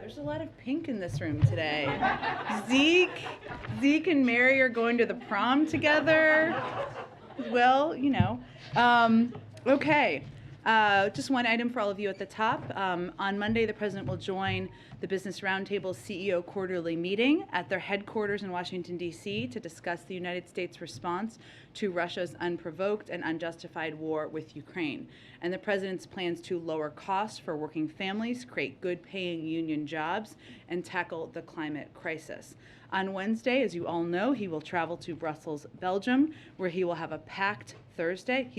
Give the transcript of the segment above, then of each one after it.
There's a lot of pink in this room today. Zeke and Mary are going to the prom together. Well, okay. Just one item for all of you at the top. On Monday, the President will join the Business Roundtable CEO quarterly meeting at their headquarters in Washington, D.C. to discuss the United States' response to Russia's unprovoked and unjustified war with Ukraine, and the President's plans to lower costs for working families, create good-paying union jobs, and tackle the climate crisis. On Wednesday, as you all know, he will travel to Brussels, Belgium, where he will have a packed Thursday.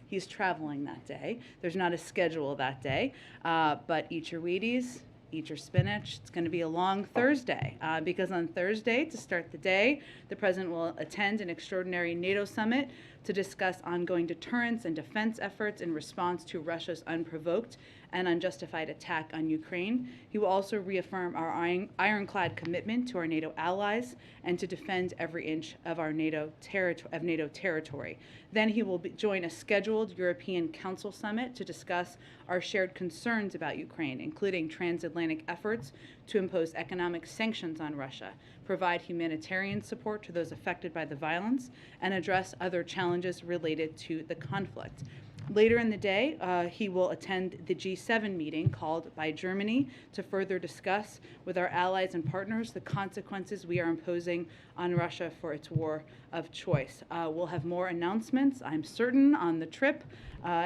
He's traveling that day. There's not a schedule that day, but eat your Wheaties, eat your spinach. It's going to be a long Thursday because on Thursday, to start the day, the President will attend an extraordinary NATO summit to discuss ongoing deterrence and defense efforts in response to Russia's unprovoked and unjustified attack on Ukraine. He will also reaffirm our ironclad commitment to our NATO allies and to defend every inch of our NATO territory. Then he will join a scheduled European Council summit to discuss our shared concerns about Ukraine, including transatlantic efforts to impose economic sanctions on Russia, provide humanitarian support to those affected by the violence, and address other challenges related to the conflict. Later in the day, he will attend the G7 meeting called by Germany to further discuss with our allies and partners the consequences we are imposing on Russia for its war of choice. We'll have more announcements, I'm certain, on the trip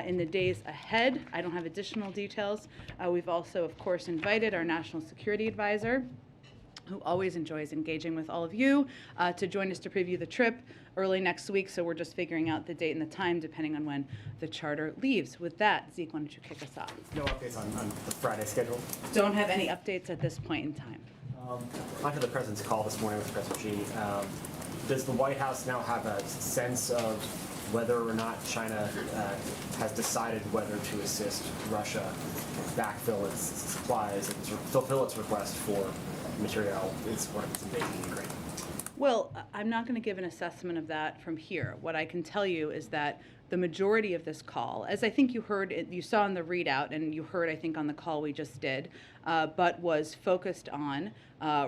in the days ahead. I don't have additional details. We've also, of course, invited our National Security Advisor, who always enjoys engaging with all of you, to join us to preview the trip early next week. So we're just figuring out the date and the time depending on when the charter leaves. With that, Zeke, why don't you kick us off? No updates on the Friday schedule? Don't have any updates at this point in time. Onto the President's call this morning with President Xi. Does the White House now have a sense of whether or not China has decided whether to assist Russia backfill its supplies and fulfill its request for material in support of its invasion of Ukraine? Well, I'm not going to give an assessment of that from here. What I can tell you is that the majority of this call, as I think you saw in the readout, and you heard, I think, on the call we just did, but was focused on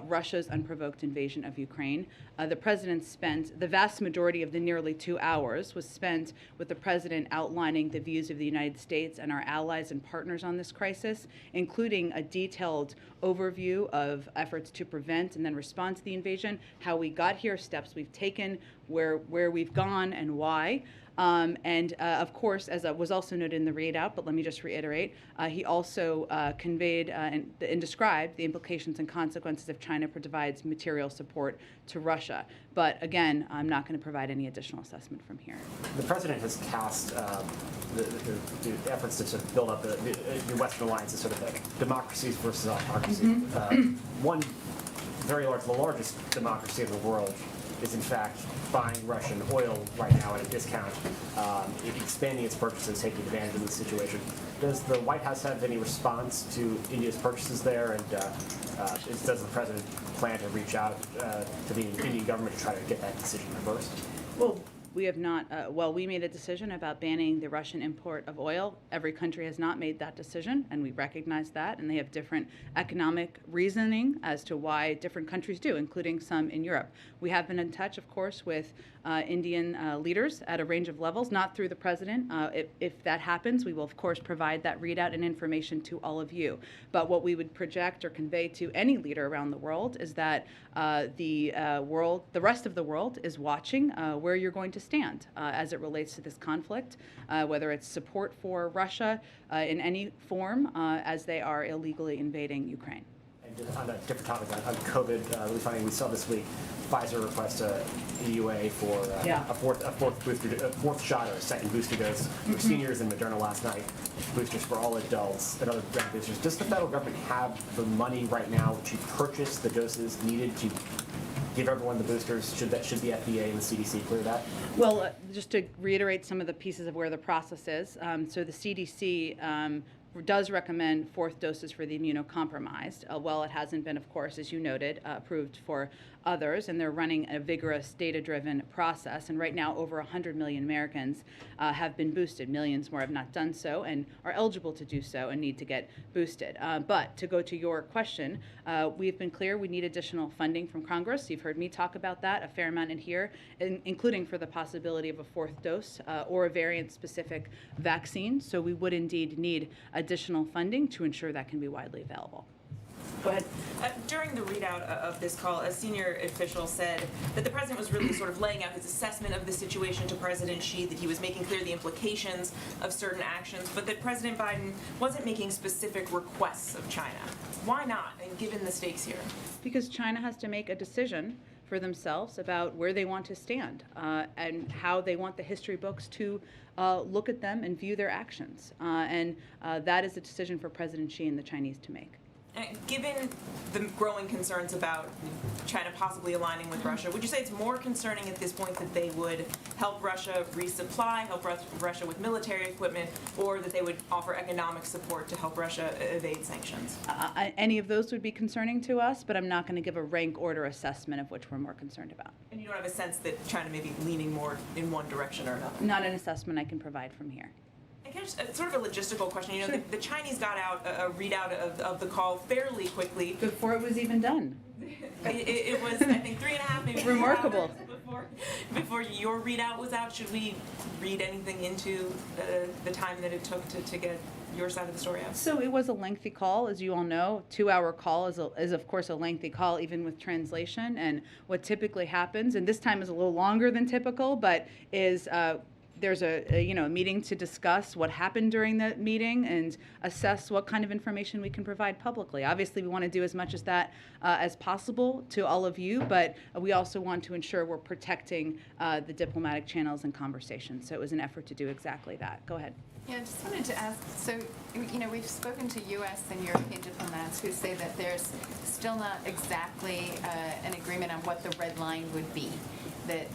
Russia's unprovoked invasion of Ukraine. The President spent, the vast majority of the nearly 2 hours was spent with the President outlining the views of the United States and our allies and partners on this crisis, including a detailed overview of efforts to prevent and then respond to the invasion, how we got here, steps we've taken, where we've gone and why. Of course, as was also noted in the readout, but let me just reiterate, he also conveyed and described the implications and consequences if China provides material support to Russia. But again, I'm not going to provide any additional assessment from here. The President has cast the efforts to sort of build up the Western alliance as sort of like democracies versus autocracy. One very large, the largest democracy in the world, is in fact buying Russian oil right now at a discount, expanding its purchases, taking advantage of the situation. Does the White House have any response to India's purchases there, and does the President plan to reach out to the Indian government to try to get that decision reversed? Well, we have not, we made a decision about banning the Russian import of oil. Every country has not made that decision, and we recognize that, and they have different economic reasoning as to why different countries do, including some in Europe. We have been in touch, of course, with Indian leaders at a range of levels, not through the President. If that happens, we will, of course, provide that readout and information to all of you. But what we would project or convey to any leader around the world is that the rest of the world is watching where you're going to stand as it relates to this conflict, whether it's support for Russia in any form as they are illegally invading Ukraine. And on a different topic, on COVID, we saw this week Pfizer request a EUA for a fourth shot or a second booster dose for seniors, and Moderna last night boosters for all adults and other boosters. Does the federal government have the money right now to purchase the doses needed to give everyone the boosters? Should the FDA and the CDC clear that? Well, just to reiterate some of the pieces of where the process is. So the CDC does recommend fourth doses for the immunocompromised. While it hasn't been, of course, as you noted, approved for others, and they're running a vigorous data-driven process. And right now, over 100 million Americans have been boosted. Millions more have not done so and are eligible to do so and need to get boosted. But to go to your question, we've been clear we need additional funding from Congress. You've heard me talk about that a fair amount in here, including for the possibility of a fourth dose or a variant-specific vaccine. So we would indeed need additional funding to ensure that can be widely available. Go ahead. During the readout of this call, a senior official said that the president was really sort of laying out his assessment of the situation to President Xi, that he was making clear the implications of certain actions, but that President Biden wasn't making specific requests of China. Why not, and given the stakes here? Because China has to make a decision for themselves about where they want to stand and how they want the history books to look at them and view their actions. And that is a decision for President Xi and the Chinese to make. Given the growing concerns about China possibly aligning with Russia, would you say it's more concerning at this point that they would help Russia resupply, help Russia with military equipment, or that they would offer economic support to help Russia evade sanctions? Any of those would be concerning to us, but I'm not going to give a rank order assessment of which we're more concerned about. And you don't have a sense that China may be leaning more in one direction or another? Not an assessment I can provide from here. Sort of a logistical question. You know, Sure. the Chinese got out a readout of the call fairly quickly. Before it was even done. It was, I think, 3.5, maybe 4 Remarkable. hours before your readout was out. Should we read anything into the time that it took to get your side of the story out? So it was a lengthy call, as you all know. 2-hour call is of course a lengthy call, even with translation. And what typically happens, and this time is a little longer than typical, but is there's a meeting to discuss what happened during the meeting and assess what kind of information we can provide publicly. Obviously, we want to do as much as that as possible to all of you, but we also want to ensure we're protecting the diplomatic channels and conversations. So it was an effort to do exactly that. Go ahead. Yeah, I just wanted to ask, so, we've spoken to U.S. and European diplomats who say that there's still not exactly an agreement on what the red line would be, that,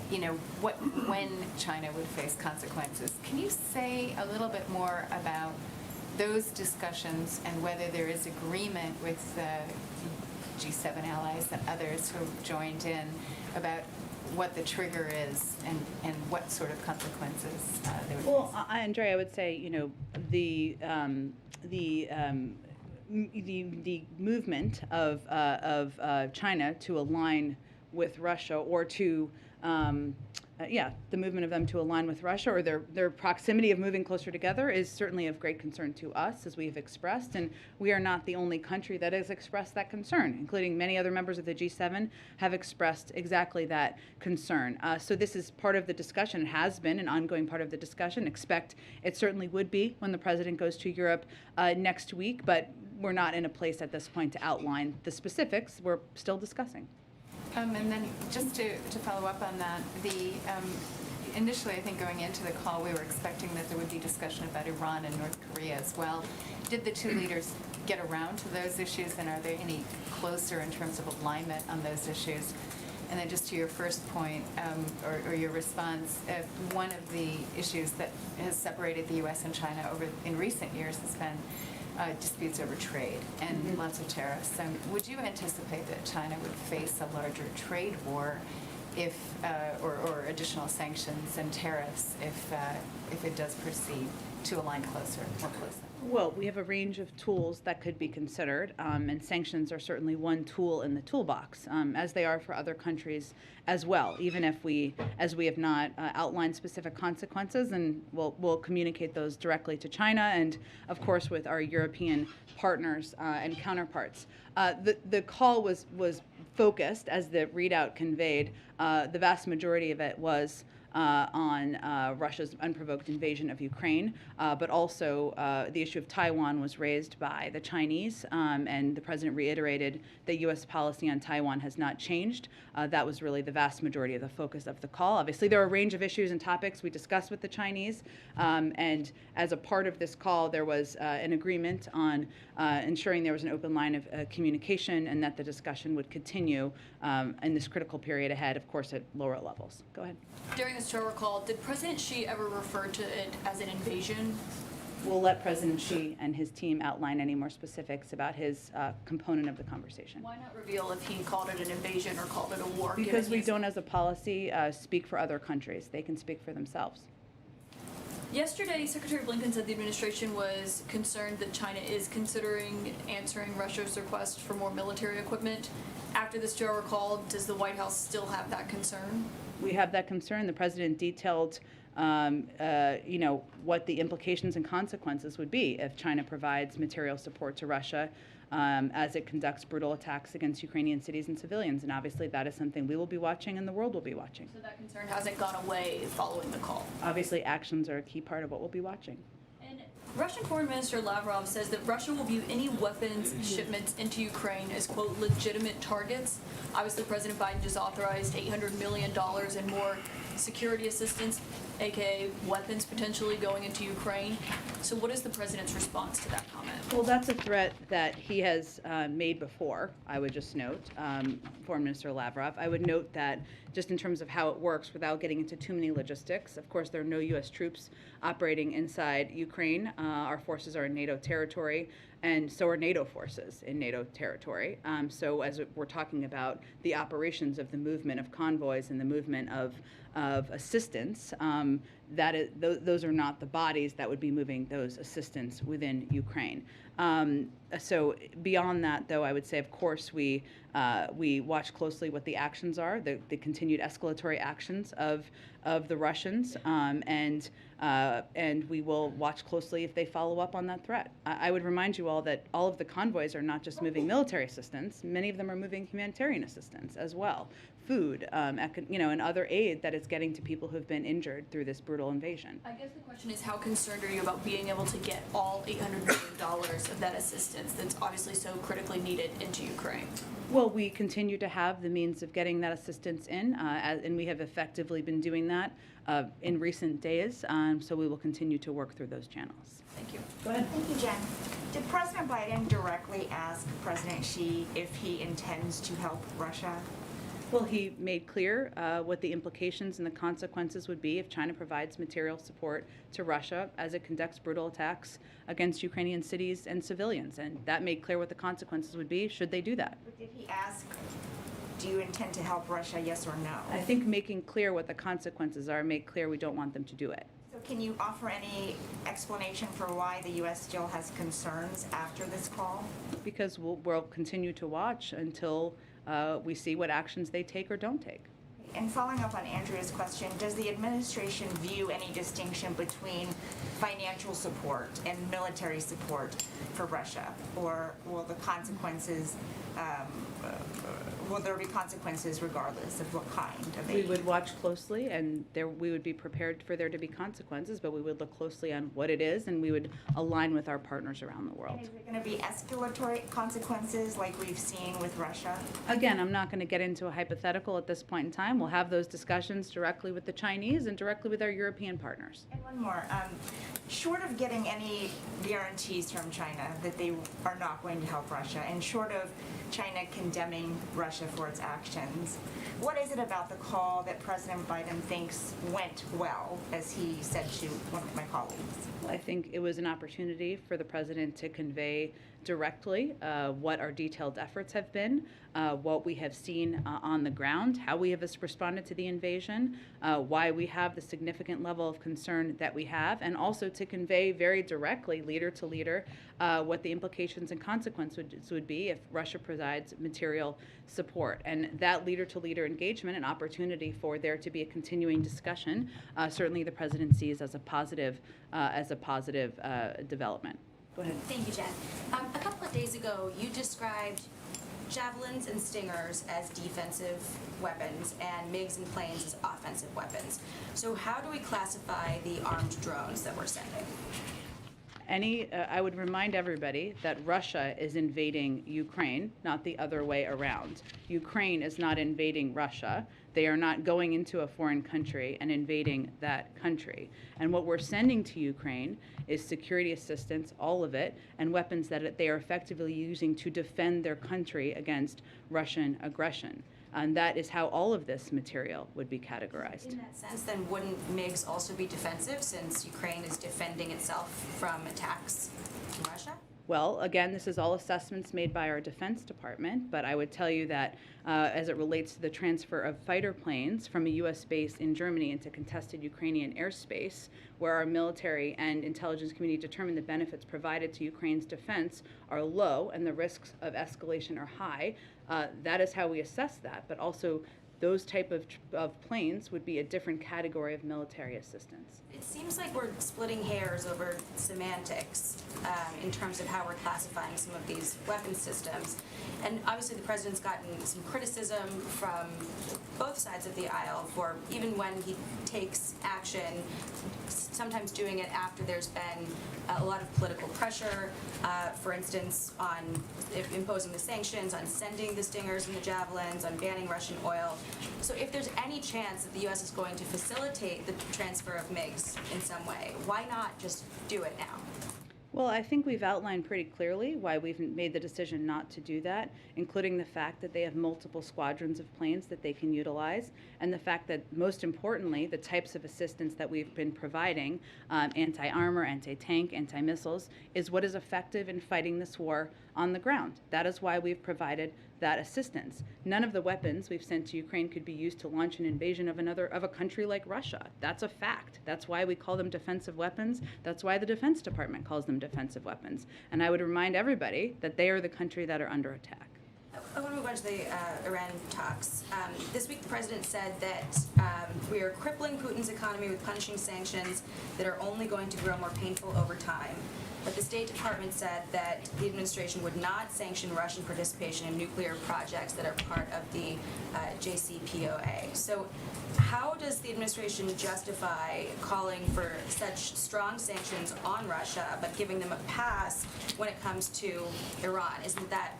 when China would face consequences. Can you say a little bit more about those discussions and whether there is agreement with G7 allies and others who have joined in about what the trigger is and what sort of consequences there would be? Well, Andrea, I would say, the movement of China to align with Russia or to the movement of them to align with Russia or their proximity of moving closer together is certainly of great concern to us, as we have expressed, and we are not the only country that has expressed that concern, including many other members of the G7 have expressed exactly that concern. So this is part of the discussion, has been an ongoing part of the discussion. Expect it certainly would be when the president goes to Europe next week, but we're not in a place at this point to outline the specifics. We're still discussing. And then just to follow up on that, initially, I think going into the call, we were expecting that there would be discussion about Iran and North Korea as well. Did the two leaders get around to those issues, and are they any closer in terms of alignment on those issues? And then just to your first point, or your response, one of the issues that has separated the U.S. and China in recent years has been disputes over trade and lots of tariffs. Would you anticipate that China would face a larger trade war if, or additional sanctions and tariffs if it does proceed to align more closely? Well, we have a range of tools that could be considered, and sanctions are certainly one tool in the toolbox, as they are for other countries as well, even if as we have not outlined specific consequences, and we'll communicate those directly to China and, of course, with our European partners and counterparts. The call was focused, as the readout conveyed, the vast majority of it was on Russia's unprovoked invasion of Ukraine, but also the issue of Taiwan was raised by the Chinese, and the president reiterated that U.S. policy on Taiwan has not changed. That was really the vast majority of the focus of the call. Obviously, there are a range of issues and topics we discussed with the Chinese, and as a part of this call, there was an agreement on ensuring there was an open line of communication and that the discussion would continue in this critical period ahead, of course, at lower levels. Go ahead. During the Stower call, did President Xi ever refer to it as an invasion? We'll let President Xi and his team outline any more specifics about his component of the conversation. Why not reveal if he called it an invasion or called it a war? given Because we he's- don't, as a policy, speak for other countries. They can speak for themselves. Yesterday, Secretary Blinken said the administration was concerned that China is considering answering Russia's request for more military equipment. After this Joe recalled, does the White House still have that concern? We have that concern. The president detailed, what the implications and consequences would be if China provides material support to Russia as it conducts brutal attacks against Ukrainian cities and civilians. And obviously, that is something we will be watching and the world will be watching. So that concern hasn't gone away following the call. Obviously, actions are a key part of what we'll be watching. And Russian Foreign Minister Lavrov says that Russia will view any weapons shipments into Ukraine as, quote, legitimate targets. Obviously, President Biden just authorized $800 million in more security assistance, aka weapons potentially going into Ukraine. So what is the president's response to that comment? Well, that's a threat that he has made before, I would just note, Foreign Minister Lavrov. I would note that just in terms of how it works, without getting into too many logistics, of course, there are no U.S. troops operating inside Ukraine. Our forces are in NATO territory, and so are NATO forces in NATO territory. So as we're talking about the operations of the movement of convoys and the movement of assistance, those are not the bodies that would be moving those assistance within Ukraine. So beyond that, though, I would say, of course, we watch closely what the actions are, the continued escalatory actions of the Russians, and we will watch closely if they follow up on that threat. I would remind you all that all of the convoys are not just moving military assistance; many of them are moving humanitarian assistance as well, food, and other aid that is getting to people who have been injured through this brutal invasion. I guess the question is, how concerned are you about being able to get all $800 million of that assistance that's obviously so critically needed into Ukraine? Well, we continue to have the means of getting that assistance in, and we have effectively been doing that in recent days, so we will continue to work through those channels. Thank you. Go ahead. Thank you, Jen. Did President Biden directly ask President Xi if he intends to help Russia? Well, he made clear what the implications and the consequences would be if China provides material support to Russia as it conducts brutal attacks against Ukrainian cities and civilians. And that made clear what the consequences would be should they do that. But did he ask, do you intend to help Russia, yes or no? I think making clear what the consequences are made clear we don't want them to do it. So can you offer any explanation for why the U.S. still has concerns after this call? Because we'll continue to watch until we see what actions they take or don't take. And following up on Andrea's question, does the administration view any distinction between financial support and military support for Russia? Or will the consequences, will there be consequences regardless of what kind of We aid? would watch closely, and we would be prepared for there to be consequences, but we would look closely on what it is, and we would align with our partners around the world. And is it going to be escalatory consequences like we've seen with Russia? Again, I'm not going to get into a hypothetical at this point in time. We'll have those discussions directly with the Chinese and directly with our European partners. And one more, short of getting any guarantees from China that they are not going to help Russia, and short of China condemning Russia for its actions, what is it about the call that President Biden thinks went well, as he said to one of my colleagues? I think it was an opportunity for the president to convey directly what our detailed efforts have been, what we have seen on the ground, how we have responded to the invasion, why we have the significant level of concern that we have, and also to convey very directly, leader to leader, what the implications and consequences would be if Russia provides material support. And that leader to leader engagement, an opportunity for there to be a continuing discussion, certainly the president sees as a positive development. Go ahead. Thank you, Jen. A couple of days ago, you described javelins and stingers as defensive weapons and MiGs and planes as offensive weapons. So how do we classify the armed drones that we're sending? I would remind everybody that Russia is invading Ukraine, not the other way around. Ukraine is not invading Russia. They are not going into a foreign country and invading that country. And what we're sending to Ukraine is security assistance, all of it, and weapons that they are effectively using to defend their country against Russian aggression. And that is how all of this material would be categorized. In that sense, then wouldn't MiGs also be defensive since Ukraine is defending itself from attacks from Russia? Well, again, this is all assessments made by our Defense Department, but I would tell you that as it relates to the transfer of fighter planes from a U.S. base in Germany into contested Ukrainian airspace, where our military and intelligence community determined the benefits provided to Ukraine's defense are low and the risks of escalation are high, that is how we assess that. But also, those type of planes would be a different category of military assistance. It seems like we're splitting hairs over semantics in terms of how we're classifying some of these weapon systems. And obviously the president's gotten some criticism from both sides of the aisle for even when he takes action, sometimes doing it after there's been a lot of political pressure, for instance, on imposing the sanctions, on sending the Stingers and the Javelins, on banning Russian oil. So if there's any chance that the U.S. is going to facilitate the transfer of MiGs in some way, why not just do it now? Well, I think we've outlined pretty clearly why we've made the decision not to do that, including the fact that they have multiple squadrons of planes that they can utilize, and the fact that, most importantly, the types of assistance that we've been providing, anti-armor, anti-tank, anti-missiles, is what is effective in fighting this war on the ground. That is why we've provided that assistance. None of the weapons we've sent to Ukraine could be used to launch an invasion of a country like Russia. That's a fact. That's why we call them defensive weapons. That's why the Defense Department calls them defensive weapons. And I would remind everybody that they are the country that are under attack. I want to move on to the Iran talks. This week, the president said that we are crippling Putin's economy with punishing sanctions that are only going to grow more painful over time. But the State Department said that the administration would not sanction Russian participation in nuclear projects that are part of the JCPOA. So how does the administration justify calling for such strong sanctions on Russia but giving them a pass when it comes to Iran? Isn't that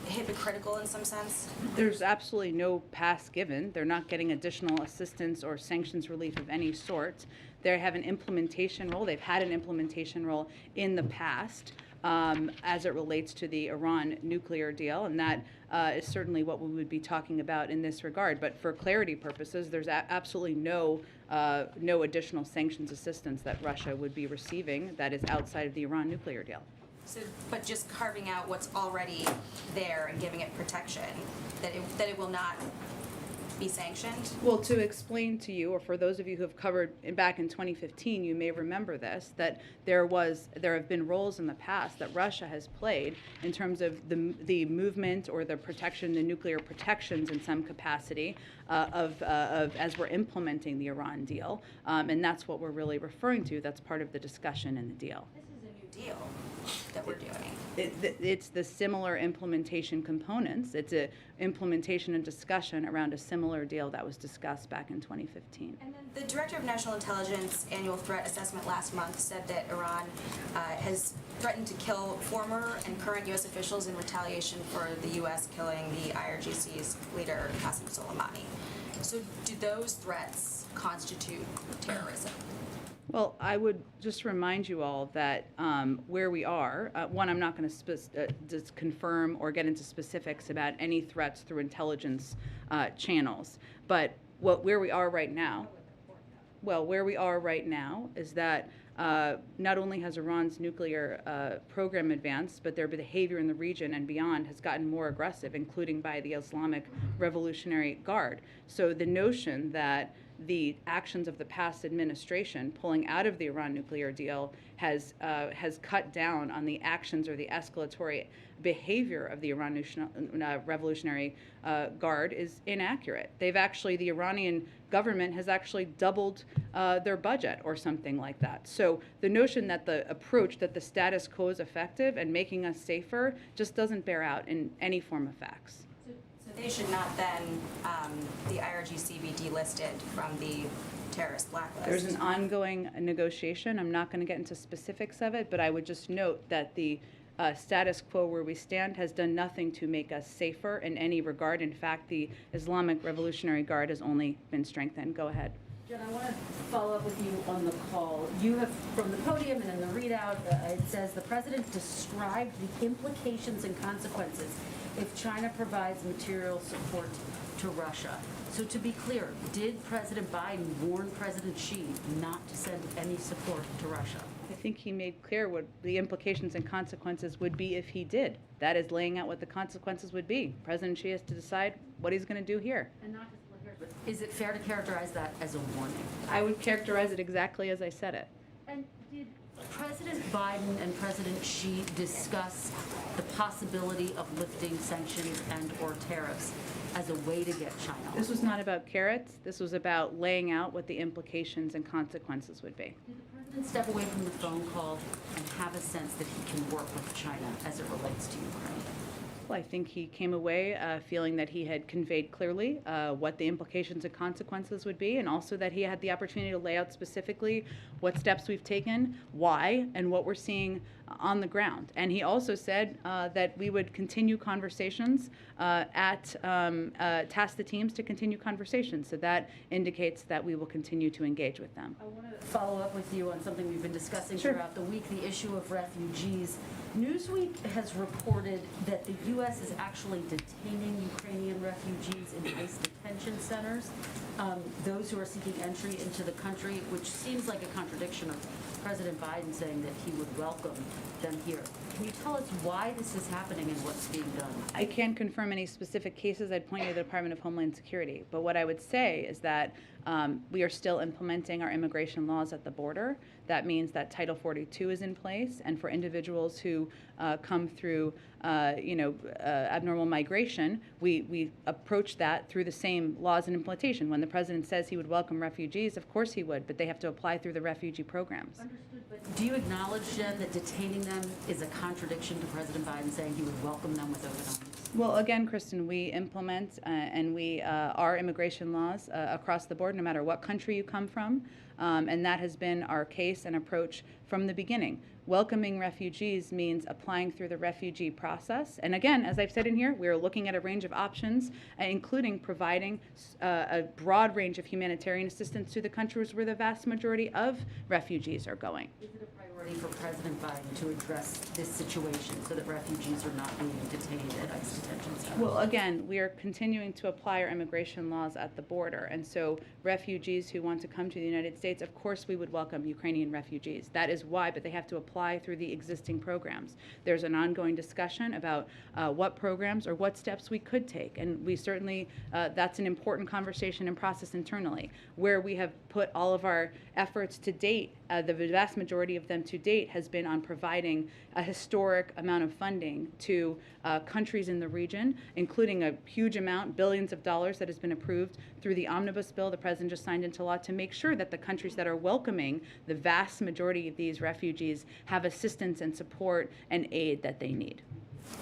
hypocritical in some sense? There's absolutely no pass given. They're not getting additional assistance or sanctions relief of any sort. They have an implementation role. They've had an implementation role in the past as it relates to the Iran nuclear deal, and that is certainly what we would be talking about in this regard. But for clarity purposes, there's absolutely no additional sanctions assistance that Russia would be receiving that is outside of the Iran nuclear deal. So, but just carving out what's already there and giving it protection, that it will not be sanctioned? Well, to explain to you, or for those of you who have covered back in 2015, you may remember this, that there have been roles in the past that Russia has played in terms of the movement or the protection, the nuclear protections in some capacity of as we're implementing the Iran deal, and that's what we're really referring to. That's part of the discussion in the deal. This is a new deal that we're doing. It's the similar implementation components. It's a implementation and discussion around a similar deal that was discussed back in 2015. And then the Director of National Intelligence annual threat assessment last month said that Iran has threatened to kill former and current U.S. officials in retaliation for the U.S. killing the IRGC's leader, Qasem Soleimani. So do those threats constitute terrorism? Well, I would just remind you all that where we are, one, I'm not going to just confirm or get into specifics about any threats through intelligence channels, but where we are right now, is that not only has Iran's nuclear program advanced, but their behavior in the region and beyond has gotten more aggressive, including by the Islamic Revolutionary Guard. So the notion that the actions of the past administration pulling out of the Iran nuclear deal has cut down on the actions or the escalatory behavior of the Iran Revolutionary Guard is inaccurate. The Iranian government has actually doubled their budget or something like that. So the notion that the approach that the status quo is effective and making us safer just doesn't bear out in any form of facts. So they should not then, the IRGC be delisted from the terrorist blacklist? There's an ongoing negotiation. I'm not going to get into specifics of it, but I would just note that the status quo where we stand has done nothing to make us safer in any regard. In fact, the Islamic Revolutionary Guard has only been strengthened. Go ahead. Jen, I want to follow up with you on the call. You have, from the podium and in the readout, it says the president described the implications and consequences if China provides material support to Russia. So to be clear, did President Biden warn President Xi not to send any support to Russia? I think he made clear what the implications and consequences would be if he did. That is laying out what the consequences would be. President Xi has to decide what he's going to do here. And not just here, but is it fair to characterize that as a warning? I would characterize it exactly as I said it. And did President Biden and President Xi discuss the possibility of lifting sanctions and/or tariffs as a way to get China? This was not about carrots. This was about laying out what the implications and consequences would be. Did the president step away from the phone call and have a sense that he can work with China as it relates to Ukraine? Well, I think he came away feeling that he had conveyed clearly what the implications and consequences would be, and also that he had the opportunity to lay out specifically what steps we've taken, why, and what we're seeing on the ground. And he also said that we would continue conversations task the teams to continue conversations. So that indicates that we will continue to engage with them. I want to follow up with you on something we've been discussing Sure. throughout the week, the issue of refugees. Newsweek has reported that the U.S. is actually detaining Ukrainian refugees in ICE detention centers, those who are seeking entry into the country, which seems like a contradiction of President Biden saying that he would welcome them here. Can you tell us why this is happening and what's being done? I can't confirm any specific cases. I'd point you to the Department of Homeland Security. But what I would say is that we are still implementing our immigration laws at the border. That means that Title 42 is in place, and for individuals who come through, abnormal migration, we approach that through the same laws and implementation. When the president says he would welcome refugees, of course he would, but they have to apply through the refugee programs. Understood, but do you acknowledge, Jen, that detaining them is a contradiction to President Biden saying he would welcome them with open arms? Well, again, Kristen, we implement and we our immigration laws across the board, no matter what country you come from, and that has been our case and approach from the beginning. Welcoming refugees means applying through the refugee process. And again, as I've said in here, we are looking at a range of options, including providing a broad range of humanitarian assistance to the countries where the vast majority of refugees are going. Is it a priority for President Biden to address this situation so that refugees are not being detained at ICE detention centers? Well, again, we are continuing to apply our immigration laws at the border. And so refugees who want to come to the United States, of course we would welcome Ukrainian refugees. That is why, but they have to apply through the existing programs. There's an ongoing discussion about what programs or what steps we could take. And we certainly, that's an important conversation and process internally. Where we have put all of our efforts to date, the vast majority of them to date has been on providing a historic amount of funding to countries in the region, including a huge amount, billions of dollars that has been approved through the omnibus bill the president just signed into law to make sure that the countries that are welcoming the vast majority of these refugees have assistance and support and aid that they need.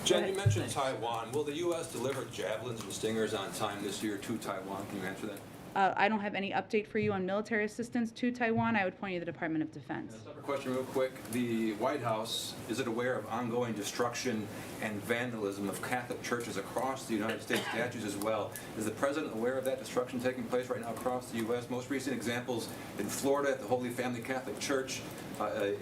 Jen, you mentioned Taiwan. Will the U.S. deliver javelins and stingers on time this year to Taiwan? Can you answer that? I don't have any update for you on military assistance to Taiwan. I would point you to the Department of Defense. Separate question real quick. The White House, is it aware of ongoing destruction and vandalism of Catholic churches across the United States, statues as well? Is the president aware of that destruction taking place right now across the U.S.? Most recent examples in Florida at the Holy Family Catholic Church,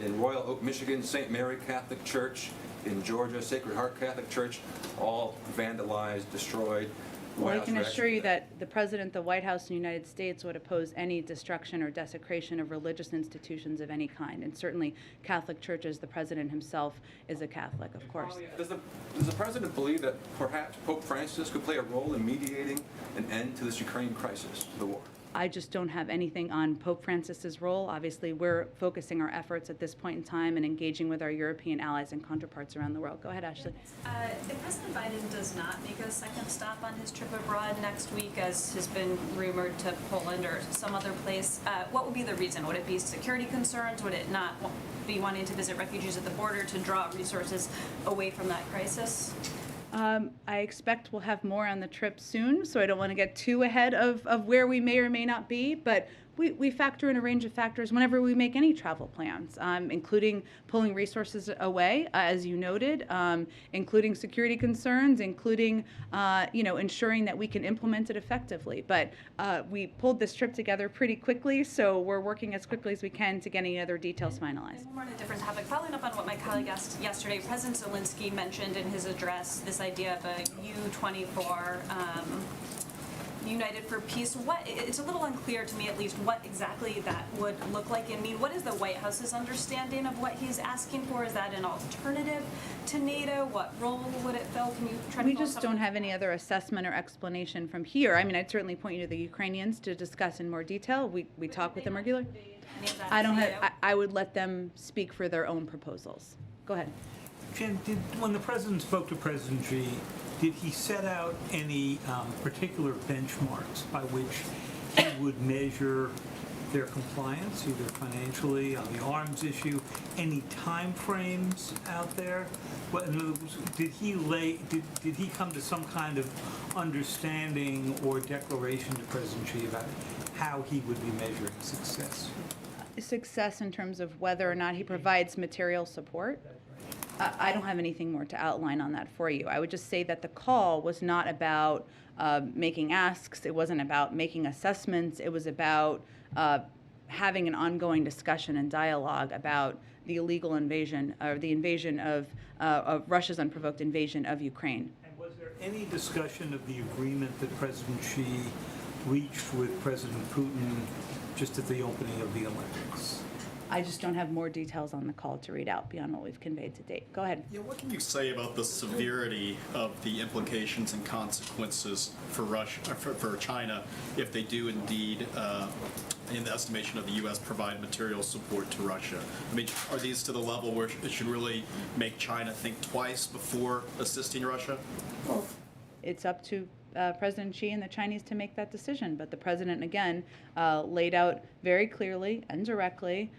in Royal Oak, Michigan, St. Mary Catholic Church, in Georgia, Sacred Heart Catholic Church, all vandalized, destroyed. Well, I can assure you that the President, the White House, and the United States would oppose any destruction or desecration of religious institutions of any kind, and certainly Catholic churches. The President himself is a Catholic, of course. Does the President believe that perhaps Pope Francis could play a role in mediating an end to this Ukraine crisis, the war? I just don't have anything on Pope Francis's role. Obviously, we're focusing our efforts at this point in time and engaging with our European allies and counterparts around the world. Go ahead, Ashley. If President Biden does not make a second stop on his trip abroad next week, as has been rumored, to Poland or some other place, what would be the reason? Would it be security concerns? Would it not be wanting to visit refugees at the border to draw resources away from that crisis? I expect we'll have more on the trip soon, so I don't want to get too ahead of where we may or may not be, but We factor in a range of factors whenever we make any travel plans, including pulling resources away, as you noted, including security concerns, including ensuring that we can implement it effectively. But we pulled this trip together pretty quickly, so we're working as quickly as we can to get any other details finalized. And more on a different topic, following up on what my colleague asked yesterday, President Zelensky mentioned in his address this idea of a U-24 United for Peace. It's a little unclear to me, at least, what exactly that would look like and mean. What is the White House's understanding of what he's asking for? Is that an alternative to NATO? What role would it fill? Can you try to We fill just some don't of have any other assessment or explanation from here. I mean, I'd certainly point you to the Ukrainians to discuss in more detail. We talk with them regularly. any of that I don't to have, NATO? I would let them speak for their own proposals. Go ahead. Jen, when the president spoke to President Xi, did he set out any particular benchmarks by which he would measure their compliance, either financially on the arms issue, any time frames out there? In other words, did he come to some kind of understanding or declaration to President Xi about how he would be measuring success? Success in terms of whether or not he provides material support. I don't have anything more to outline on that for you. I would just say that the call was not about making asks. It wasn't about making assessments. It was about having an ongoing discussion and dialogue about the illegal invasion, or the invasion of Russia's unprovoked invasion of Ukraine. And was there any discussion of the agreement that President Xi reached with President Putin just at the opening of the Olympics? I just don't have more details on the call to read out beyond what we've conveyed to date. Go ahead. Yeah, what can you say about the severity of the implications and consequences for Russia, for China, if they do indeed, in the estimation of the U.S., provide material support to Russia? I mean, are these to the level where it should really make China think twice before assisting Russia? Well, it's up to President Xi and the Chinese to make that decision. But the president, again, laid out very clearly and directly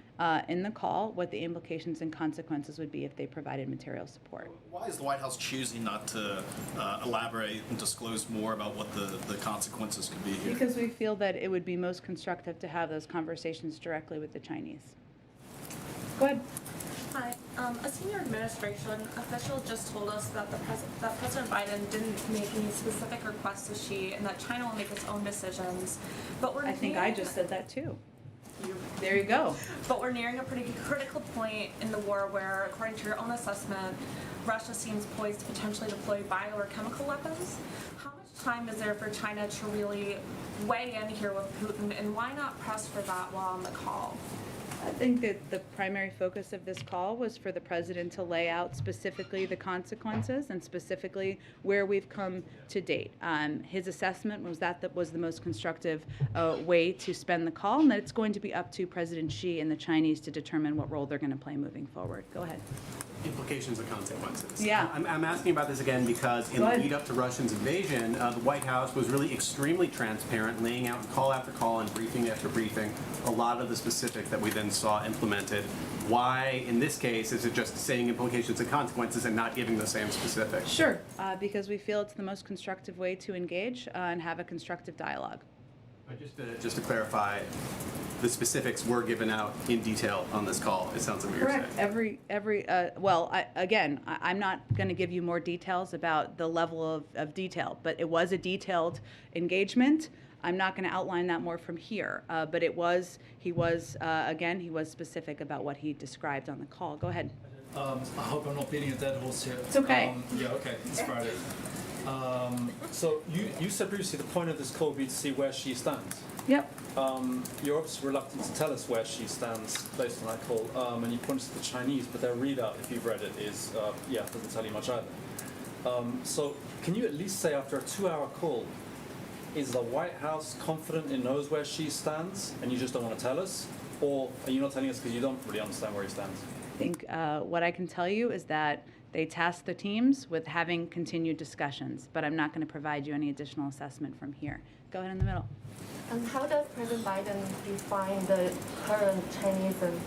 in the call what the implications and consequences would be if they provided material support. Why is the White House choosing not to elaborate and disclose more about what the consequences could be here? Because we feel that it would be most constructive to have those conversations directly with the Chinese. Go ahead. Hi. A senior administration official just told us that that President Biden didn't make any specific requests to Xi and that China will make its own decisions. But I think I just said that too. There you go. But we're nearing a pretty critical point in the war where, according to your own assessment, Russia seems poised to potentially deploy bio or chemical weapons. How much time is there for China to really weigh in here with Putin, and why not press for that while on the call? I think that the primary focus of this call was for the president to lay out specifically the consequences and specifically where we've come to date. His assessment was that was the most constructive way to spend the call, and that it's going to be up to President Xi and the Chinese to determine what role they're going to play moving forward. Go ahead. Implications and consequences. Yeah. I'm asking about this again because in the lead up to Russia's invasion, the White House was really extremely transparent, laying out call after call and briefing after briefing a lot of the specifics that we then saw implemented. Why, in this case, is it just saying implications and consequences and not giving the same specifics? Sure, because we feel it's the most constructive way to engage and have a constructive dialogue. But just to clarify, the specifics were given out in detail on this call, it sounds like what you're saying. Correct. I'm not going to give you more details about the level of detail, but it was a detailed engagement. I'm not going to outline that more from here, but he was specific about what he described on the call. Go ahead. I hope I'm not beating a dead horse here. It's okay. Yeah, okay, it's Friday. So you said previously the point of this call would be to see where she stands. Yep. You're obviously reluctant to tell us where she stands based on that call, and you pointed to the Chinese, but their readout, if you've read it, is, doesn't tell you much either. So can you at least say after a 2-hour call, is the White House confident it knows where she stands, and you just don't want to tell us? Or are you not telling us because you don't really understand where he stands? I think what I can tell you is that they tasked the teams with having continued discussions, but I'm not going to provide you any additional assessment from here. Go ahead in the middle. How does President Biden define the current Chinese and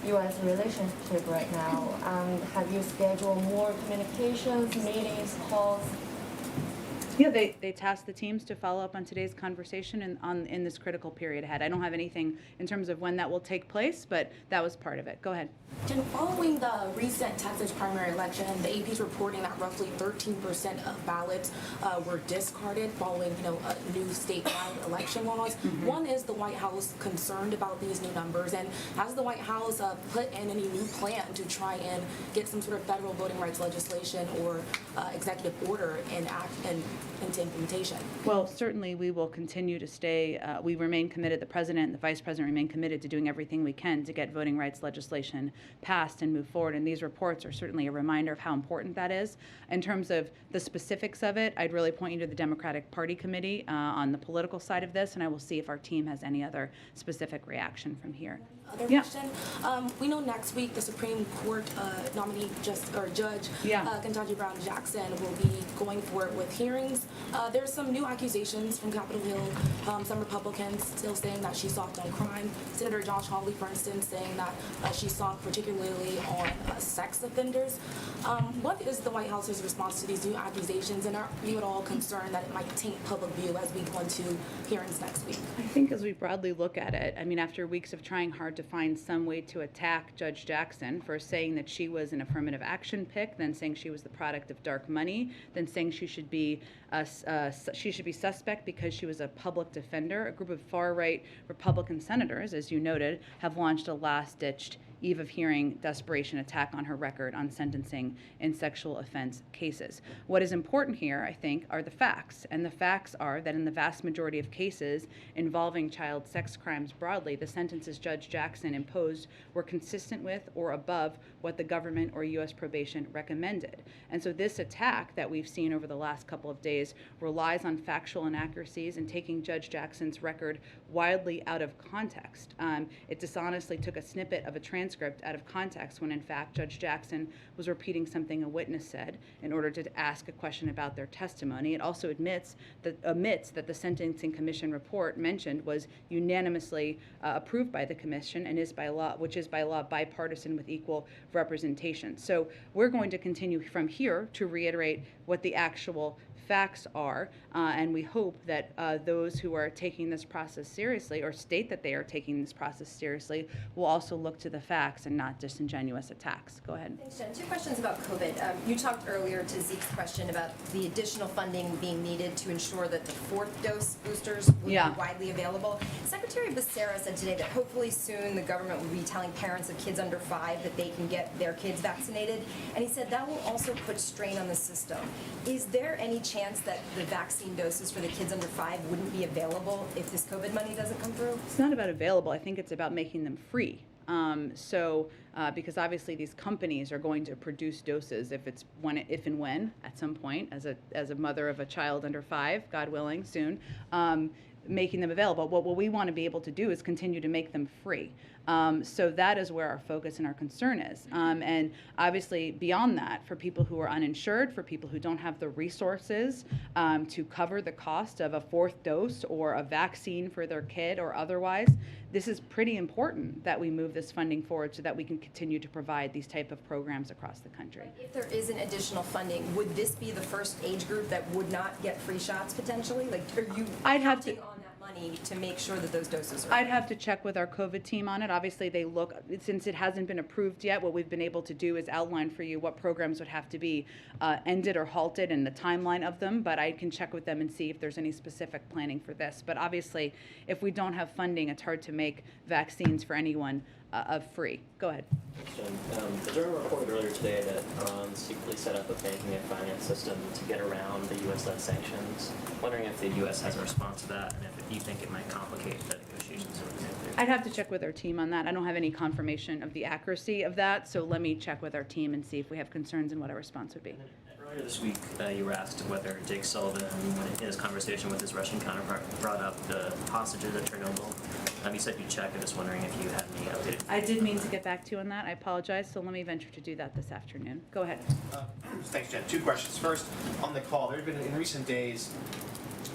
U.S. relationship right now? Have you scheduled more communications, meetings, calls? Yeah, they tasked the teams to follow up on today's conversation and in this critical period ahead. I don't have anything in terms of when that will take place, but that was part of it. Go ahead. Jen, following the recent Texas primary election, the AP is reporting that roughly 13% of ballots were discarded following, new statewide election laws. One, is the White House concerned about these new numbers, and has the White House put in any new plan to try and get some sort of federal voting rights legislation or executive order into implementation? Well, certainly we will continue to stay, we remain committed, the President and the Vice President remain committed to doing everything we can to get voting rights legislation passed and move forward. And these reports are certainly a reminder of how important that is. In terms of the specifics of it, I'd really point you to the Democratic Party Committee on the political side of this, and I will see if our team has any other specific reaction from here. Other question. We know next week the Supreme Court nominee Judge Ketanji Brown Jackson will be going forward with hearings. There's some new accusations from Capitol Hill. Some Republicans still saying that she's soft on crime. Senator Josh Hawley, for instance, saying that she's soft particularly on sex offenders. What is the White House's response to these new accusations, and are you at all concerned that it might taint public view as we go into hearings next week? I think as we broadly look at it, I mean, after weeks of trying hard to find some way to attack Judge Jackson for saying that she was an affirmative action pick, then saying she was the product of dark money, then saying she should be suspect because she was a public defender, a group of far-right Republican senators, as you noted, have launched a last-ditched eve of hearing desperation attack on her record on sentencing in sexual offense cases. What is important here, I think, are the facts. And the facts are that in the vast majority of cases involving child sex crimes broadly, the sentences Judge Jackson imposed were consistent with or above what the government or U.S. probation recommended. And so this attack that we've seen over the last couple of days relies on factual inaccuracies and taking Judge Jackson's record wildly out of context. It dishonestly took a snippet of a transcript out of context when in fact Judge Jackson was repeating something a witness said in order to ask a question about their testimony. It also omits that the Sentencing Commission report mentioned was unanimously approved by the Commission and is by law, which is by law bipartisan with equal representation. So we're going to continue from here to reiterate what the actual facts are, and we hope that those who are taking this process seriously or state that they are taking this process seriously will also look to the facts and not disingenuous attacks. Go ahead. Thanks, Jen. 2 questions about COVID. You talked earlier to Zeke's question about the additional funding being needed to ensure that the 4th dose boosters will be widely available. Secretary Becerra said today that hopefully soon the government will be telling parents of kids under 5 that they can get their kids vaccinated, and he said that will also put strain on the system. Is there any chance that the vaccine doses for the kids under 5 wouldn't be available if this COVID money doesn't come through? It's not about available. I think it's about making them free. Because obviously these companies are going to produce doses if and when at some point, as a mother of a child under 5, God willing, soon, making them available. What we want to be able to do is continue to make them free. So that is where our focus and our concern is. And obviously beyond that, for people who are uninsured, for people who don't have the resources to cover the cost of a 4th dose or a vaccine for their kid or otherwise, this is pretty important that we move this funding forward so that we can continue to provide these type of programs across the country. If there isn't additional funding, would this be the first age group that would not get free shots potentially? Like, are you counting on that money to make sure that those doses are? I'd have to check with our COVID team on it. Obviously, they look, since it hasn't been approved yet, what we've been able to do is outline for you what programs would have to be ended or halted and the timeline of them, but I can check with them and see if there's any specific planning for this. But obviously, if we don't have funding, it's hard to make vaccines for anyone free. Go ahead. The Journal reported earlier today that Iran secretly set up a banking and finance system to get around the U.S.-led sanctions. Wondering if the U.S. has a response to that, and if you think it might complicate the negotiations over the nuclear. I'd have to check with our team on that. I don't have any confirmation of the accuracy of that, so let me check with our team and see if we have concerns and what our response would be. Earlier this week, you were asked whether Jake Sullivan, in his conversation with his Russian counterpart, brought up the hostages at Chernobyl. You said you checked. I'm just wondering if you had any updated. I did mean to get back to you on that. I apologize. So let me venture to do that this afternoon. Go ahead. Thanks, Jen. 2 questions. First, on the call, there have been in recent days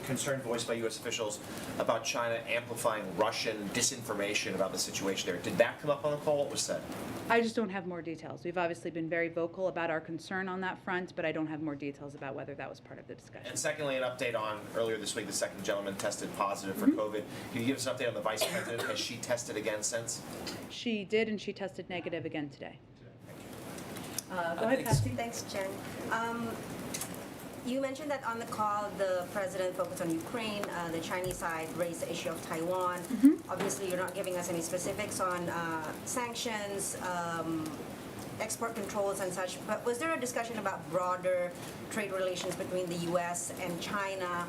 concern voiced by U.S. officials about China amplifying Russian disinformation about the situation there. Did that come up on the call? What was said? I just don't have more details. We've obviously been very vocal about our concern on that front, but I don't have more details about whether that was part of the discussion. And secondly, an update on earlier this week, the second gentleman tested positive for COVID. Can you give us an update on the vice president? Has she tested again since? She did, and she tested negative again today. Go ahead, Patsy. Thanks, Jen. You mentioned that on the call, the president focused on Ukraine. The Chinese side raised the issue of Taiwan. Obviously, you're not giving us any specifics on sanctions, export controls and such, but was there a discussion about broader trade relations between the U.S. and China?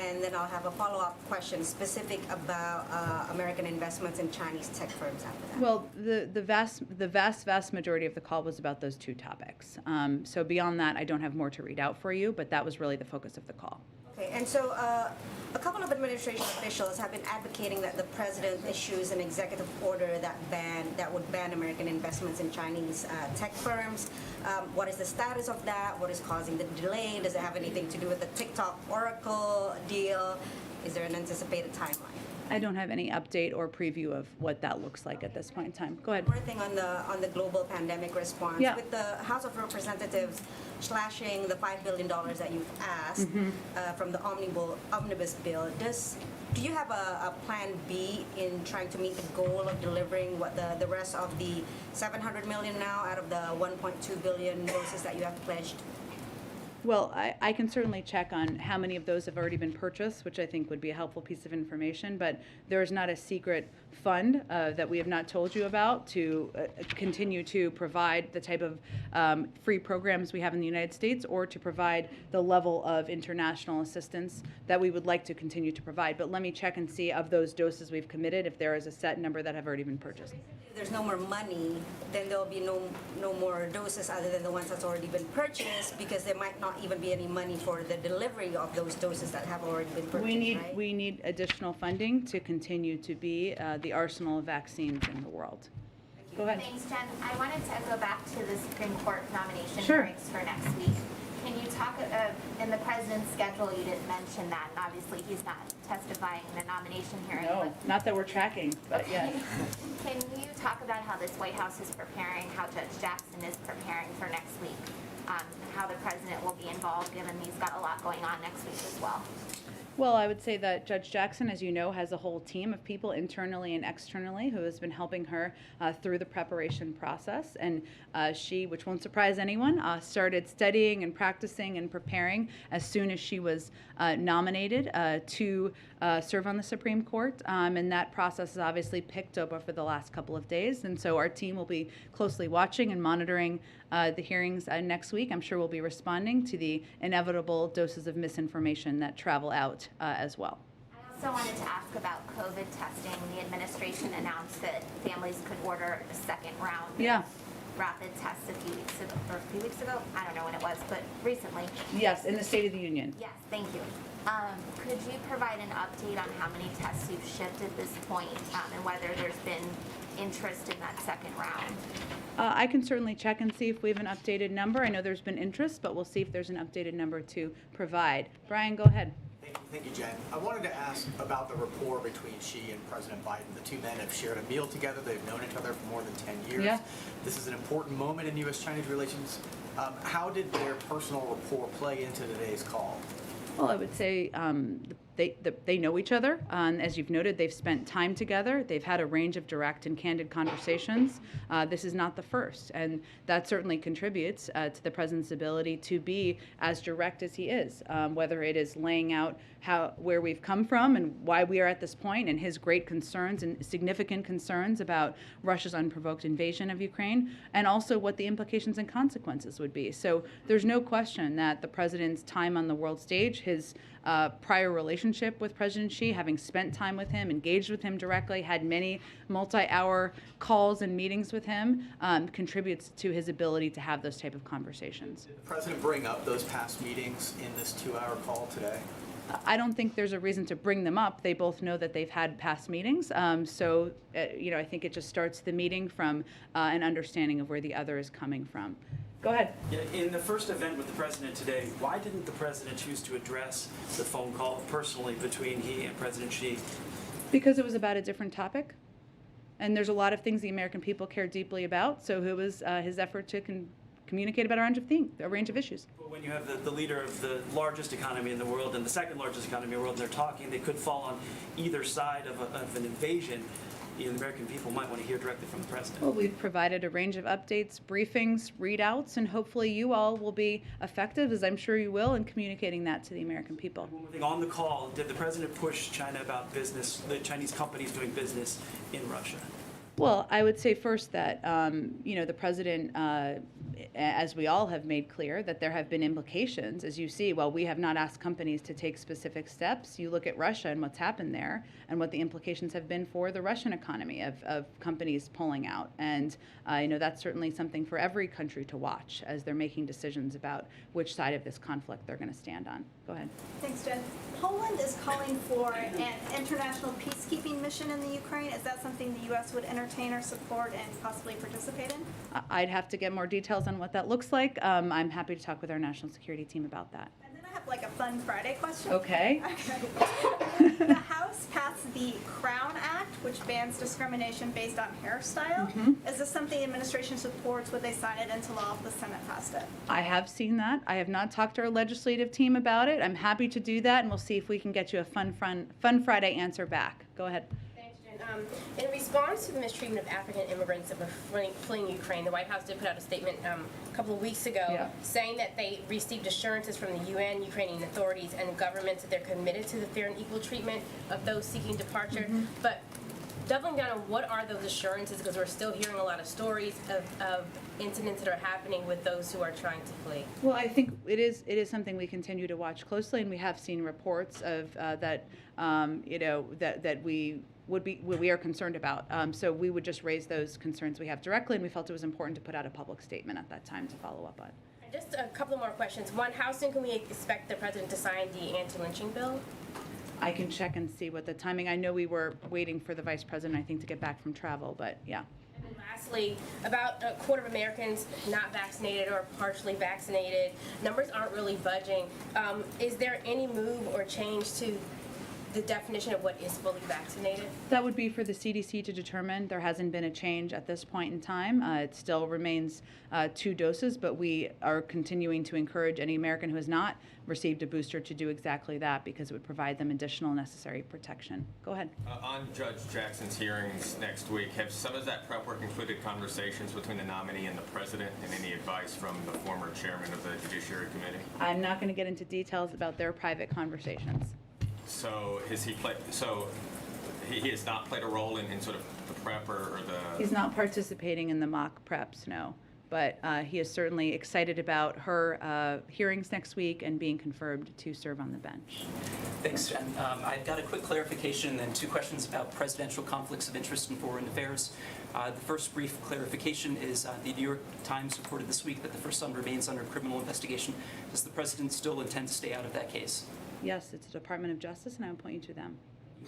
And then I'll have a follow-up question specific about American investments in Chinese tech firms after that. Well, the vast majority of the call was about those two topics. So beyond that, I don't have more to read out for you, but that was really the focus of the call. Okay, and so a couple of administration officials have been advocating that the president issues an executive order that would ban American investments in Chinese tech firms. What is the status of that? What is causing the delay? Does it have anything to do with the TikTok Oracle deal? Is there an anticipated timeline? I don't have any update or preview of what that looks like at this point in time. Go ahead. One more thing on the global pandemic response. Yeah. With the House of Representatives slashing the $5 billion that you've asked from the omnibus bill, do you have a plan B in trying to meet the goal of delivering what the rest of the 700 million now out of the 1.2 billion doses that you have pledged? Well, I can certainly check on how many of those have already been purchased, which I think would be a helpful piece of information, but there is not a secret fund that we have not told you about to continue to provide the type of free programs we have in the United States or to provide the level of international assistance that we would like to continue to provide. But let me check and see of those doses we've committed if there is a set number that have already been purchased. If there's no more money, then there'll be no more doses other than the ones that's already been purchased, because there might not even be any money for the delivery of those doses that have already been purchased, right? We need additional funding to continue to be the arsenal of vaccines in the world. Go ahead. Thanks, Jen. I wanted to go back to the Supreme Court nomination Sure. hearings for next week. Can you talk, in the president's schedule, you didn't mention that, and obviously he's not testifying in the nomination hearing. No, not that we're tracking, but yes. Can you talk about how this White House is preparing, how Judge Jackson is preparing for next week, how the president will be involved, given he's got a lot going on next week as well? Well, I would say that Judge Jackson, as you know, has a whole team of people internally and externally who has been helping her through the preparation process. And she, which won't surprise anyone, started studying and practicing and preparing as soon as she was nominated to serve on the Supreme Court. And that process has obviously picked up over the last couple of days. And so our team will be closely watching and monitoring the hearings next week. I'm sure we'll be responding to the inevitable doses of misinformation that travel out as well. I also wanted to ask about COVID testing. The administration announced that families could order a second round of rapid tests a few weeks ago. I don't know when it was, but recently. Yes, in the State of the Union. Yes, thank you. Could you provide an update on how many tests you've shipped at this point, and whether there's been interest in that second round? I can certainly check and see if we have an updated number. I know there's been interest, but we'll see if there's an updated number to provide. Brian, go ahead. Thank you, Jen. I wanted to ask about the rapport between Xi and President Biden. The two men have shared a meal together. They've known each other for more than 10 years. Yeah. This is an important moment in U.S.-Chinese relations. How did their personal rapport play into today's call? Well, I would say they know each other. As you've noted, they've spent time together. They've had a range of direct and candid conversations. This is not the first, and that certainly contributes to the president's ability to be as direct as he is, whether it is laying out where we've come from and why we are at this point, and his great concerns and significant concerns about Russia's unprovoked invasion of Ukraine, and also what the implications and consequences would be. So there's no question that the president's time on the world stage, his prior relationship with President Xi, having spent time with him, engaged with him directly, had many multi-hour calls and meetings with him, contributes to his ability to have those type of conversations. Did the president bring up those past meetings in this 2-hour call today? I don't think there's a reason to bring them up. They both know that they've had past meetings. I think it just starts the meeting from an understanding of where the other is coming from. Go ahead. Yeah, in the first event with the president today, why didn't the president choose to address the phone call personally between he and President Xi? Because it was about a different topic. And there's a lot of things the American people care deeply about, so it was his effort to communicate about a range of issues. But when you have the leader of the largest economy in the world and the second largest economy in the world, and they're talking, they could fall on either side of an invasion. The American people might want to hear directly from the president. Well, we've provided a range of updates, briefings, readouts, and hopefully you all will be effective, as I'm sure you will, in communicating that to the American people. One more thing, on the call, did the president push China about business, the Chinese companies doing business in Russia? Well, I would say first that, the president, as we all have made clear, that there have been implications. As you see, while we have not asked companies to take specific steps, you look at Russia and what's happened there and what the implications have been for the Russian economy of companies pulling out. And, that's certainly something for every country to watch as they're making decisions about which side of this conflict they're going to stand on. Go ahead. Thanks, Jen. Poland is calling for an international peacekeeping mission in the Ukraine. Is that something the U.S. would entertain or support and possibly participate in? I'd have to get more details on what that looks like. I'm happy to talk with our national security team about that. And then I have like a fun Friday question. Okay. The House passed the Crown Act, which bans discrimination based on hairstyle. Is this something the administration supports? Would they sign it into law if the Senate passed it? I have seen that. I have not talked to our legislative team about it. I'm happy to do that, and we'll see if we can get you a fun Friday answer back. Go ahead. In response to the mistreatment of African immigrants that were fleeing Ukraine, the White House did put out a statement a couple of weeks ago saying that they received assurances from the UN, Ukrainian authorities, and governments that they're committed to the fair and equal treatment of those seeking departure. But doubling down on what are those assurances, because we're still hearing a lot of stories of incidents that are happening with those who are trying to flee. Well, I think it is something we continue to watch closely, and we have seen reports of that we are concerned about. So we would just raise those concerns we have directly, and we felt it was important to put out a public statement at that time to follow up on. Just a couple more questions. One, how soon can we expect the president to sign the anti-lynching bill? I can check and see what the timing. I know we were waiting for the vice president, I think, to get back from travel, but yeah. And then lastly, about a quarter of Americans not vaccinated or partially vaccinated. Numbers aren't really budging. Is there any move or change to the definition of what is fully vaccinated? That would be for the CDC to determine. There hasn't been a change at this point in time. It still remains 2 doses, but we are continuing to encourage any American who has not received a booster to do exactly that because it would provide them additional necessary protection. Go ahead. On Judge Jackson's hearings next week, have some of that prep work included conversations between the nominee and the president, and any advice from the former chairman of the Judiciary Committee? I'm not going to get into details about their private conversations. So has he played? So he has not played a role in sort of the prep or the. He's not participating in the mock preps, no. But he is certainly excited about her hearings next week and being confirmed to serve on the bench. Thanks, Jen. I've got a quick clarification and then 2 questions about presidential conflicts of interest in foreign affairs. The first brief clarification is the New York Times reported this week that the first son remains under criminal investigation. Does the president still intend to stay out of that case? Yes, it's the Department of Justice, and I will point you to them.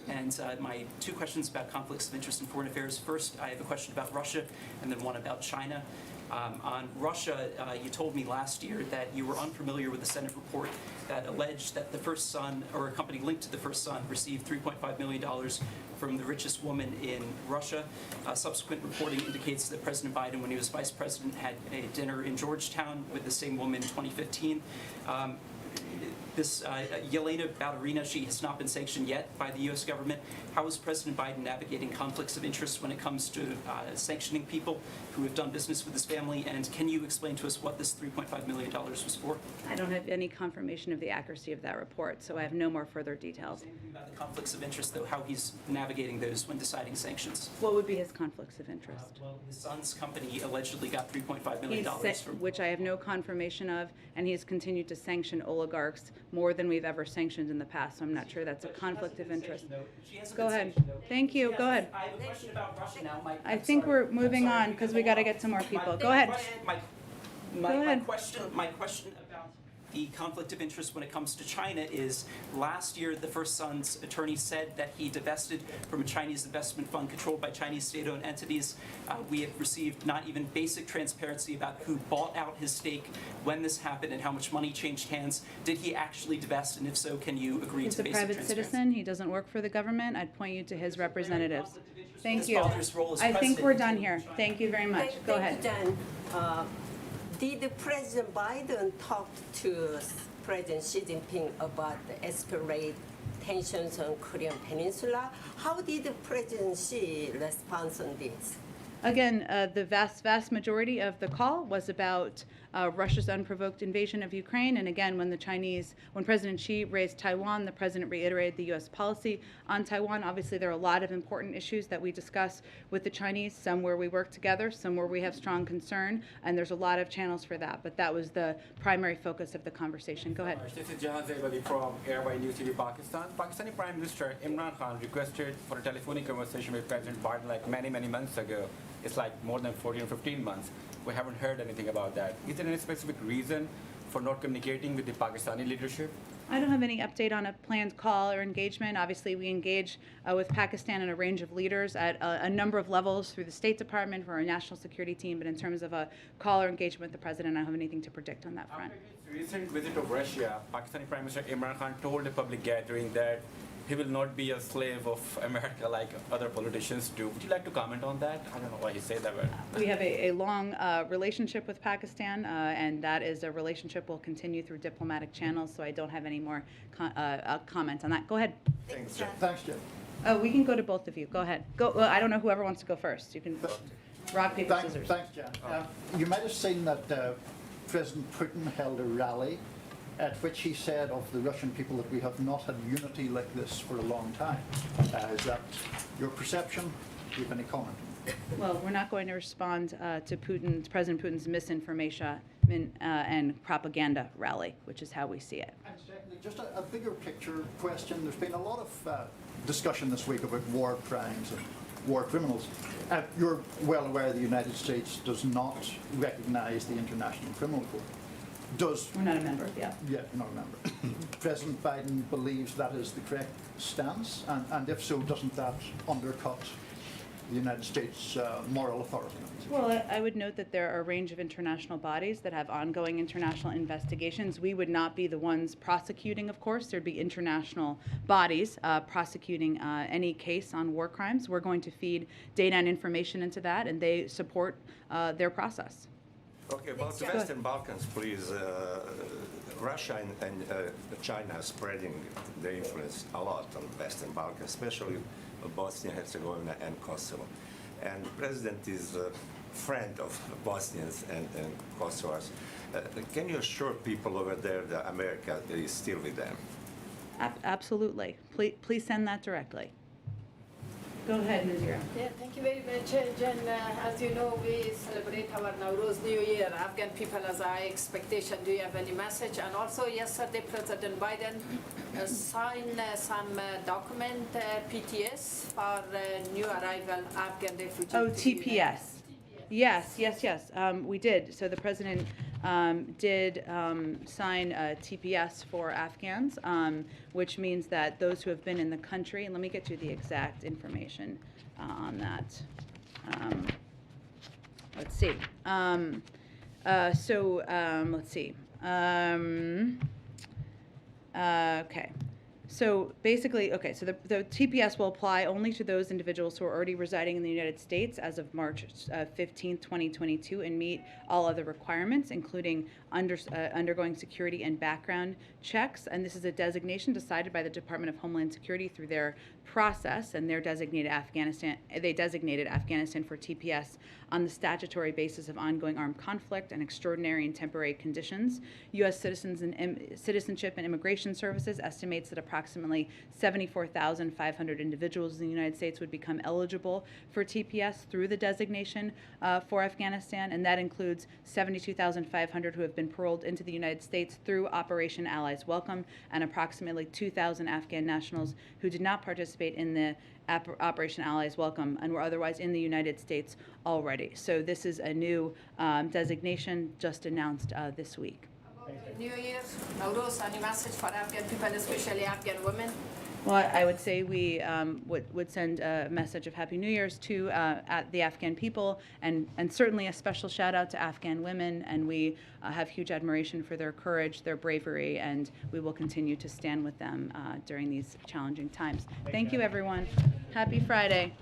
And my 2 questions about conflicts of interest in foreign affairs. First, I have a question about Russia, and then one about China. On Russia, you told me last year that you were unfamiliar with the Senate report that alleged that the first son, or a company linked to the first son, received $3.5 million from the richest woman in Russia. Subsequent reporting indicates that President Biden, when he was vice president, had a dinner in Georgetown with the same woman in 2015. This Yelena Ballerina, she has not been sanctioned yet by the U.S. government. How is President Biden navigating conflicts of interest when it comes to sanctioning people who have done business with his family? And can you explain to us what this $3.5 million was for? I don't have any confirmation of the accuracy of that report, so I have no more further details. About the conflicts of interest, though, how he's navigating those when deciding sanctions? What would be his conflicts of interest? Well, his son's company allegedly got $3.5 million from... Which I have no confirmation of, and he has continued to sanction oligarchs more than we've ever sanctioned in the past, so I'm not sure that's a conflict of interest. Go ahead. Thank you. Go ahead. I have a question about Russia now. I think we're moving on because we got to get some more people. Go ahead. My question about the conflict of interest when it comes to China is last year the first son's attorney said that he divested from a Chinese investment fund controlled by Chinese state-owned entities. We have received not even basic transparency about who bought out his stake, when this happened, and how much money changed hands. Did he actually divest, and if so, can you agree He's to a basic private transparency? citizen. He doesn't work for the government. I'd point you to his representatives. Thank His you. father's role as I think president we're done here. Thank you very much. Go ahead. Did President Biden talk to President Xi Jinping about the escalate tensions on Korean Peninsula? How did President Xi respond on this? Again, the vast majority of the call was about Russia's unprovoked invasion of Ukraine. And again, when President Xi raised Taiwan, the president reiterated the U.S. policy on Taiwan. Obviously, there are a lot of important issues that we discuss with the Chinese, some where we work together, some where we have strong concern, and there's a lot of channels for that. But that was the primary focus of the conversation. Go ahead. This is Jahan Zaybali from Airway News TV, Pakistan. Pakistani Prime Minister Imran Khan requested for a telephonic conversation with President Biden like many months ago. It's like more than 14 or 15 months. We haven't heard anything about that. Is there any specific reason for not communicating with the Pakistani leadership? I don't have any update on a planned call or engagement. Obviously, we engage with Pakistan and a range of leaders at a number of levels through the State Department for our national security team. But in terms of a call or engagement with the president, I don't have anything to predict on that front. After his recent visit of Russia, Pakistani Prime Minister Imran Khan told a public gathering that he will not be a slave of America like other politicians do. Would you like to comment on that? I don't know why he said that, but... We have a long relationship with Pakistan, and that is a relationship will continue through diplomatic channels, so I don't have any more comments on that. Go ahead. Thanks, Jen. Thanks, Jen. Oh, we can go to both of you. Go ahead. Go. Well, I don't know whoever wants to go first. You can rock, paper, scissors. Thanks, Jen. You might have seen that President Putin held a rally at which he said of the Russian people that we have not had unity like this for a long time. Is that your perception? Do you have any comment? Well, we're not going to respond to President Putin's misinformation and propaganda rally, which is how we see it. And secondly, just a bigger picture question. There's been a lot of discussion this week about war crimes and war criminals. You're well aware the United States does not recognize the International Criminal Court. We're not a member, yeah. Yeah, you're not a member. President Biden believes that is the correct stance, and if so, doesn't that undercut the United States' moral authority? Well, I would note that there are a range of international bodies that have ongoing international investigations. We would not be the ones prosecuting, of course. There'd be international bodies prosecuting any case on war crimes. We're going to feed data and information into that, and they support their process. Okay, about the Western Balkans, please. Russia and China are spreading their influence a lot on the Western Balkans, especially Bosnia, Herzegovina, and Kosovo. And the president is a friend of Bosnians and Kosovars. Can you assure people over there that America is still with them? Absolutely. Please send that directly. Go ahead, Nazira. Yeah, thank you very much, Jen. As you know, we celebrate our Nowruz New Year. Afghan people as our expectation. Do you have any message? And also, yesterday, President Biden signed some document, PTS, for new arrival Afghan refugees. Oh, TPS. Yes. We did. So the president did sign a TPS for Afghans, which means that those who have been in the country, and let me get you the exact information on that. Let's see. Let's see. Okay. So basically, so the TPS will apply only to those individuals who are already residing in the United States as of March 15th, 2022, and meet all other requirements, including undergoing security and background checks. And this is a designation decided by the Department of Homeland Security through their process, and they designated Afghanistan for TPS on the statutory basis of ongoing armed conflict and extraordinary and temporary conditions. U.S. Citizenship and Immigration Services estimates that approximately 74,500 individuals in the United States would become eligible for TPS through the designation for Afghanistan, and that includes 72,500 who have been paroled into the United States through Operation Allies Welcome, and approximately 2,000 Afghan nationals who did not participate in the Operation Allies Welcome and were otherwise in the United States already. So this is a new designation just announced this week. New Year, Nowruz, any message for Afghan people, especially Afghan women? Well, I would say we would send a message of Happy New Year's to the Afghan people, and certainly a special shout out to Afghan women. And we have huge admiration for their courage, their bravery, and we will continue to stand with them during these challenging times. Thank you, everyone. Happy Friday.